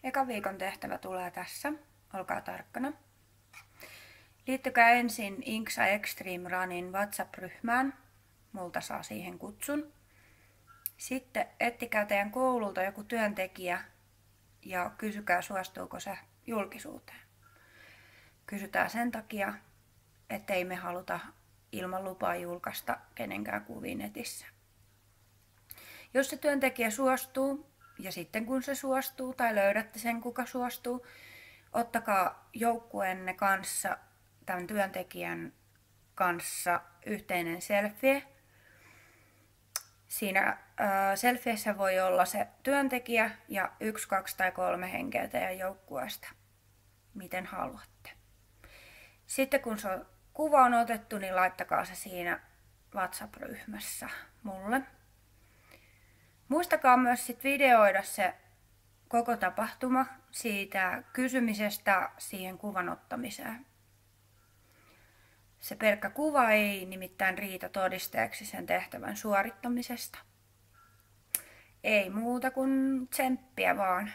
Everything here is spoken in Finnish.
Ekan viikon tehtävä tulee tässä. Olkaa tarkkana. Liittykää ensin Inksa Extreme Runin WhatsApp-ryhmään. Multa saa siihen kutsun. Sitten ettikää teidän koululta joku työntekijä ja kysykää, suostuuko se julkisuuteen. Kysytään sen takia, ettei me haluta ilman lupaa julkaista kenenkään kuvia netissä. Jos se työntekijä suostuu, ja sitten kun se suostuu tai löydätte sen, kuka suostuu, ottakaa joukkueenne kanssa, tämän työntekijän kanssa yhteinen selfie. Siinä selfiessä voi olla se työntekijä ja 1, 2 tai 3 henkeä teidän joukkueesta, miten haluatte. Sitten kun kuva on otettu, niin laittakaa se siinä WhatsApp-ryhmässä mulle. Muistakaa myös sit videoida se koko tapahtuma siitä kysymisestä siihen kuvan ottamiseen. Se pelkkä kuva ei nimittäin riitä todisteeksi sen tehtävän suorittamisesta. Ei muuta kuin tsemppiä vaan.